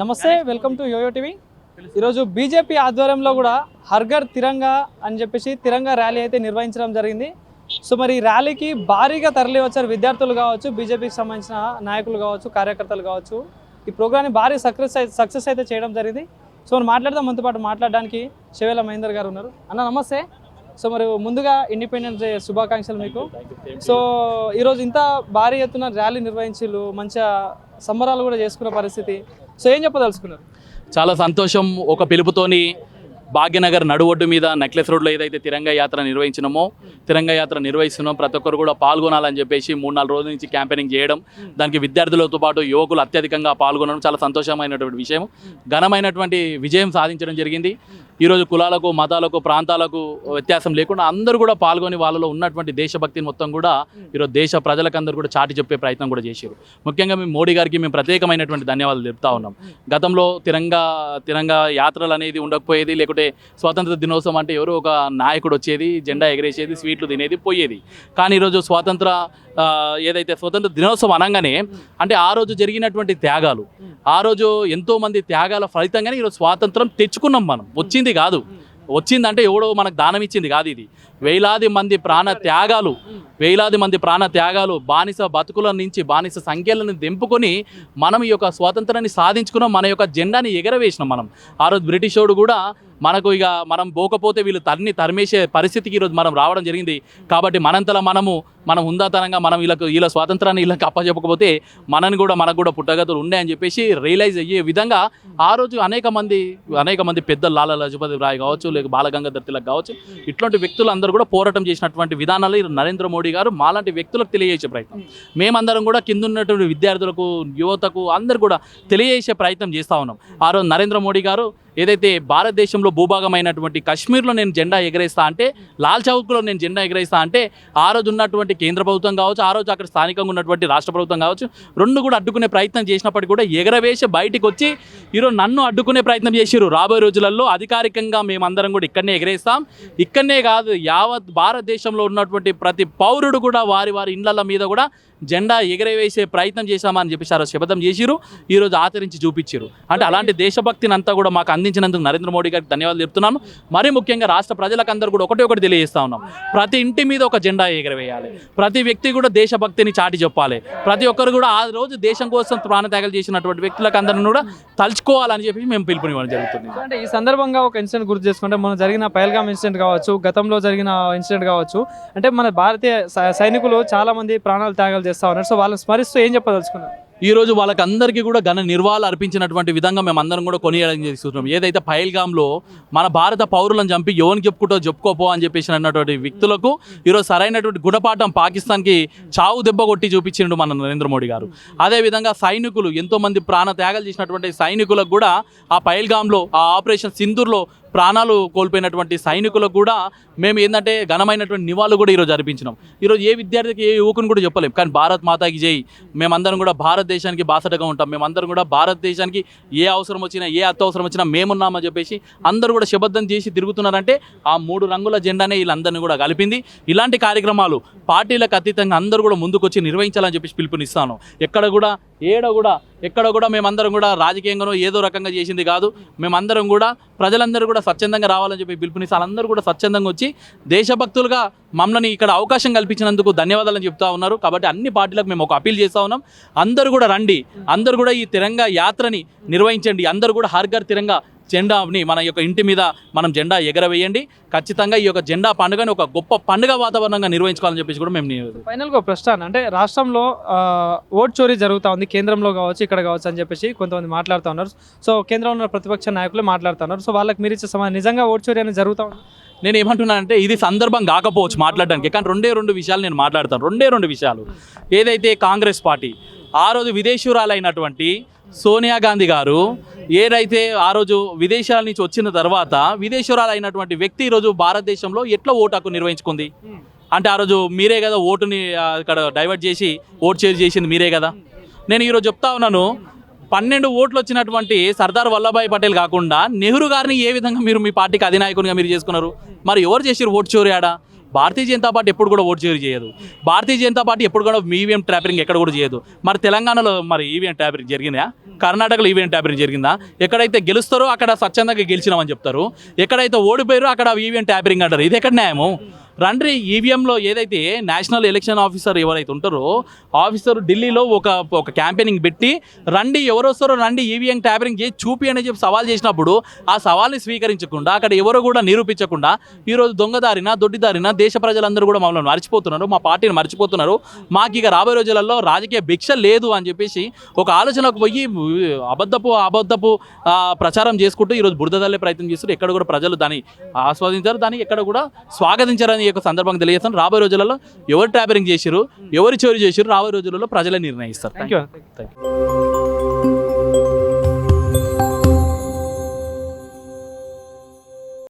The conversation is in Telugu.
నమస్తే, వెల్కమ్ టు యోయో టీవీ. ఈరోజు బీజేపీ ఆధ్వర్యంలో కూడా హర్ఘర్ తిరంగా అని చెప్పేసి తిరంగా ర్యాలీ అయితే నిర్వహించడం జరిగింది. సో మరి ర్యాలీకి భారీగా తరలి వచ్చారు విద్యార్థులు కావచ్చు, బీజేపీకి సంబంధించిన నాయకులు కావచ్చు, కార్యకర్తలు కావచ్చు. ఈ ప్రోగ్రామ్ని భారీ సక్సెస్ అయితే చేయడం జరిగింది. సో మనం మాట్లాడదాం. మనతో పాటు మాట్లాడడానికి శవేల మహేందర్ గారు ఉన్నారు. అన్న నమస్తే. సో మరి ముందుగా ఇండిపెండెన్స్ డే శుభాకాంక్షలు మీకు. సో ఈరోజు ఇంత భారీ ఎత్తున ర్యాలీ నిర్వహించారు, మంచిగా సంబరాలు కూడా చేసుకున్న పరిస్థితి. సో ఏం చెప్పదలుచుకున్నారు? చాలా సంతోషం. ఒక పిలుపుతోని భాగ్యనగర్ నడువొడ్డు మీద నెక్లెస్ రోడ్లో ఏదైతే తిరంగా యాత్ర నిర్వహించినామో తిరంగా యాత్ర నిర్వహిస్తున్నాం. ప్రతి ఒక్కరు కూడా పాల్గొనాలని చెప్పేసి 3-4 రోజుల నుంచి క్యాంపెయినింగ్ చేయడం, దానికి విద్యార్థులతో పాటు యువకులు అత్యధికంగా పాల్గొనడం చాలా సంతోషమైనటువంటి విషయం. ఘనమైనటువంటి విజయం సాధించడం జరిగింది. ఈరోజు కులాలకు, మతాలకు, ప్రాంతాలకు వ్యత్యాసం లేకుండా అందరూ కూడా పాల్గొని వాళ్ళలో ఉన్నటువంటి దేశభక్తిని మొత్తం కూడా ఈరోజు దేశ ప్రజలకందరూ కూడా చాటి చెప్పే ప్రయత్నం కూడా చేశారు. ముఖ్యంగా మేము మోడీ గారికి మేము ప్రత్యేకమైనటువంటి ధన్యవాదాలు చెప్తా ఉన్నాం. గతంలో తిరంగా యాత్రలు అనేది ఉండకపోయేది, లేకుంటే స్వాతంత్ర దినోత్సవం అంటే ఎవరో ఒక నాయకుడు వచ్చేది, జెండా ఎగరేసేది, స్వీట్లు తినేది, పోయేది. కానీ ఈరోజు ఏదైతే స్వతంత్ర దినోత్సవం అనగానే అంటే ఆ రోజు జరిగినటువంటి త్యాగాలు, ఆ రోజు ఎంతోమంది త్యాగాల ఫలితంగానే ఈరోజు స్వాతంత్రం తెచ్చుకున్నాం. మనం వచ్చింది కాదు, వచ్చిందంటే ఎవడో మనకు దానం ఇచ్చింది కాదు. ఇది వేలాది మంది ప్రాణ త్యాగాలు, బానిస బతుకుల నుంచి, బానిస సంఖ్యలను దింపుకొని మనం ఈ యొక్క స్వాతంత్రాన్ని సాధించుకున్నాం. మన యొక్క జెండాని ఎగరవేసినాం. మనం ఆ రోజు బ్రిటిష్ వాడు కూడా మనకు మనం పోకపోతే వీళ్ళు తరిమేసే పరిస్థితికి ఈరోజు మనం రావడం జరిగింది. కాబట్టి మనంతలా మనం హుందాతనంగా మనం వీళ్ళ స్వాతంత్రాన్ని వీళ్ళకి అప్పచెప్పకపోతే మనకు కూడా పుట్టగతులు ఉన్నాయని చెప్పేసి రియలైజ్ అయ్యే విధంగా ఆ రోజు అనేక మంది పెద్దలు, లాలా లజపతి రాయ్ కావచ్చు, లేక బాలగంగాధర్ తిలక్ కావచ్చు, ఇట్లాంటి వ్యక్తులు అందరూ కూడా పోరాటం చేసినటువంటి విధానాలు నరేంద్ర మోడీ గారు మాలాంటి వ్యక్తులకు తెలియజేసే ప్రయత్నం, మేమందరం కూడా కింద ఉన్నటువంటి విద్యార్థులకు, యువతకు అందరూ కూడా తెలియజేసే ప్రయత్నం చేస్తూ ఉన్నాం. ఆ రోజు నరేంద్ర మోడీ గారు ఏదైతే భారతదేశంలో భూభాగమైనటువంటి కాశ్మీర్లో నేను జెండా ఎగరేస్తా అంటే, లాల్ చౌక్లో నేను జెండా ఎగరేస్తా అంటే, ఆ రోజు ఉన్నటువంటి కేంద్ర ప్రభుత్వం కావచ్చు, ఆ రోజు అక్కడ స్థానికంగా ఉన్నటువంటి రాష్ట్ర ప్రభుత్వం కావచ్చు, రెండు కూడా అడ్డుకునే ప్రయత్నం చేసినప్పటికీ కూడా ఎగరవేసి బయటికి వచ్చి ఈరోజు నన్ను అడ్డుకునే ప్రయత్నం చేసిరు. రాబోయే రోజులలో అధికారికంగా మేమందరం కూడా ఇక్కడనే ఎగరేస్తాం. ఇక్కడనే కాదు, యావత్ భారతదేశంలో ఉన్నటువంటి ప్రతి పౌరుడు కూడా వారి ఇండ్ల మీద కూడా జెండా ఎగరవేసే ప్రయత్నం చేశామని చెప్పేసి ఆ శపథం చేసిరు, ఈరోజు ఆచరించి చూపించారు. అంటే అలాంటి దేశభక్తిని అంతా కూడా మాకు అందించినందుకు నరేంద్ర మోడీ గారికి ధన్యవాదాలు చెప్తున్నాను. మరీ ముఖ్యంగా రాష్ట్ర ప్రజలకందరూ కూడా ఒకటి తెలియజేస్తా ఉన్నాం. ప్రతి ఇంటి మీద ఒక జెండా ఎగరవేయాలి, ప్రతి వ్యక్తి కూడా దేశభక్తిని చాటి చెప్పాలి, ప్రతి ఒక్కరు కూడా ఆ రోజు దేశం కోసం ప్రాణత్యాగాలు చేసినటువంటి వ్యక్తులకు అందరిని కూడా తలుచుకోవాలని చెప్పి మేము పిలుపునివ్వడం జరుగుతుంది. అంటే ఈ సందర్భంగా ఒక ఇన్సిడెంట్ గుర్తు చేసుకుంటే, మన జరిగిన పహల్గామ్ ఇన్సిడెంట్ కావచ్చు, గతంలో జరిగిన ఇన్సిడెంట్ కావచ్చు, అంటే మన భారతీయ సైనికులు చాలా మంది ప్రాణాలు త్యాగాలు చేస్తా ఉన్నారు. సో వాళ్ళని స్మరిస్తూ ఏం చెప్పదలుచుకున్నారు? ఈరోజు వాళ్ళకందరికీ కూడా ఘన నిర్వాళాలు అర్పించినటువంటి విధంగా మేము అందరం కూడా కొనియాడని చేస్తున్నాం. ఏదైతే పహల్గామ్లో మన భారత పౌరులను చంపి ఎవరికి చెప్పుకోపో అని చెప్పేసి అన్నటువంటి వ్యక్తులకు ఈరోజు సరైనటువంటి గుణపాఠం పాకిస్తాన్కి చావు దెబ్బ కొట్టి చూపించిండు మన నరేంద్ర మోడీ గారు. అదేవిధంగా సైనికులు, ఎంతోమంది ప్రాణ త్యాగాలు చేసినటువంటి సైనికులకు కూడా ఆ పహల్గామ్లో, ఆ ఆపరేషన్ సింధూర్లో ప్రాణాలు కోల్పోయినటువంటి సైనికులకు కూడా మేము ఏంటంటే ఘనమైనటువంటి నివాళులు కూడా ఈరోజు అర్పించినాం. ఈరోజు ఏ విద్యార్థికి, ఏ యువకుని కూడా చెప్పలేం, కానీ భారత్ మాతాకి జై, మేమందరం కూడా భారతదేశానికి బాసటగా ఉంటాం. మేమందరం కూడా భారతదేశానికి ఏ అవసరం వచ్చినా, ఏ అత్యవసరం వచ్చినా మేమున్నామని చెప్పేసి అందరూ కూడా శబద్ధం చేసి తిరుగుతున్నారంటే ఆ 3 రంగుల జెండానే వీళ్ళందరినీ కూడా కలిపింది. ఇలాంటి కార్యక్రమాలు పార్టీలకు అతీతంగా అందరూ కూడా ముందుకొచ్చి నిర్వహించాలని చెప్పేసి పిలుపునిస్తాను. ఎక్కడ కూడా మేమందరం కూడా రాజకీయంగానో ఏదో రకంగా చేసింది కాదు. మేమందరం కూడా ప్రజలందరూ కూడా స్వచ్ఛందంగా రావాలని చెప్పి పిలుపునిస్తే వాళ్ళందరూ కూడా స్వచ్ఛందంగా వచ్చి దేశభక్తులుగా మమ్మల్ని ఇక్కడ అవకాశం కల్పించినందుకు ధన్యవాదాలని చెప్తా ఉన్నారు. కాబట్టి అన్ని పార్టీలకు మేము ఒక అప్పీల్ చేస్తూ ఉన్నాం, అందరూ కూడా రండి, అందరూ కూడా ఈ తిరంగా యాత్రని నిర్వహించండి, అందరూ కూడా హర్ఘర్ తిరంగా జెండాని మన యొక్క ఇంటి మీద మనం జెండా ఎగరవేయండి. ఖచ్చితంగా ఈ యొక్క జెండా పండుగని ఒక గొప్ప పండుగ వాతావరణంగా నిర్వహించుకోవాలని చెప్పేసి కూడా మేము ఫైనల్గా ప్రశ్న, అంటే రాష్ట్రంలో ఓట్ చోరీ జరుగుతూ ఉంది, కేంద్రంలో కావచ్చు, ఇక్కడ కావచ్చు అని చెప్పేసి కొంతమంది మాట్లాడుతూ ఉన్నారు. సో కేంద్రంలో ఉన్న ప్రతిపక్ష నాయకులు మాట్లాడుతున్నారు. సో వాళ్ళకి మీరు ఇచ్చే సమాధానం, నిజంగా ఓట్ చోరీ అనేది జరుగుతూ ఉంది? నేను ఏమంటున్నానంటే, ఇది సందర్భం కాకపోవచ్చు మాట్లాడడానికి, కానీ రెండు విషయాలు నేను మాట్లాడతాను. రెండు విషయాలు. ఏదైతే కాంగ్రెస్ పార్టీ ఆ రోజు విదేశీయురాలైనటువంటి సోనియా గాంధీ గారు ఏదైతే ఆ రోజు విదేశాల నుంచి వచ్చిన తర్వాత విదేశీయురాలైనటువంటి వ్యక్తి ఈరోజు భారతదేశంలో ఎట్లా ఓటు హక్కు నిర్వహించుకుంది అంటే, ఆ రోజు మీరే కదా ఓటుని అక్కడ డైవర్ట్ చేసి ఓటు చేసింది మీరే కదా. నేను ఈరోజు చెప్తా ఉన్నాను, 12 ఓట్లు వచ్చినటువంటి సర్దార్ వల్లభాయ్ పటేల్ కాకుండా నెహ్రూ గారిని ఏ విధంగా మీరు మీ పార్టీకి అధినాయకునిగా మీరు చేసుకున్నారు? మరి ఎవరు చేసారు ఓటు చోరీ? ఆడ భారతీయ జనతా పార్టీ ఎప్పుడు కూడా ఓటు చోరీ చేయదు. భారతీయ జనతా పార్టీ ఎప్పుడు కూడా ఈవీఎం ట్యాపరింగ్ ఎక్కడ కూడా చేయదు. మరి తెలంగాణలో మరి ఈవీఎం ట్యాపరింగ్ జరిగిందా? కర్ణాటకలో ఈవీఎం ట్యాపరింగ్ జరిగిందా? ఎక్కడైతే గెలుస్తారో అక్కడ స్వచ్ఛందంగా గెలిచినామని చెప్తారు, ఎక్కడైతే ఓడిపోయారో అక్కడ ఈవీఎం ట్యాపరింగ్ అంటారు. ఇది ఎక్కడ న్యాయము? రండి, ఈవీఎంలో ఏదైతే నేషనల్ ఎలక్షన్ ఆఫీసర్ ఎవరైతే ఉంటారో ఆఫీసర్ ఢిల్లీలో ఒక క్యాంపెయినింగ్ పెట్టి రండి, ఎవరు వస్తారో రండి, ఈవీఎం ట్యాపరింగ్ చేసి చూపి అని చెప్పి సవాల్ చేసినప్పుడు ఆ సవాల్ని స్వీకరించకుండా అక్కడ ఎవరు కూడా నిరూపించకుండా ఈరోజు దొంగదారిన దొడ్డిదారిన దేశ ప్రజలందరూ కూడా మమ్మల్ని మర్చిపోతున్నారు, మా పార్టీని మర్చిపోతున్నారు, మాకు ఇక రాబోయే రోజులలో రాజకీయ భిక్ష లేదు అని చెప్పేసి ఒక ఆలోచనకు పోయి అబద్ధపు ప్రచారం చేసుకుంటూ ఈరోజు బురద తల్లే ప్రయత్నం చేస్తారు. ఎక్కడ కూడా ప్రజలు దాన్ని ఆస్వాదించారు, దాన్ని ఎక్కడ కూడా స్వాగతించారని ఈ యొక్క సందర్భంగా తెలియజేస్తాను. రాబోయే రోజులలో ఎవరు ట్యాపరింగ్ చేశారు, ఎవరు చోరీ చేశారు, రాబోయే రోజులలో ప్రజలే నిర్ణయిస్తారు. Thank you.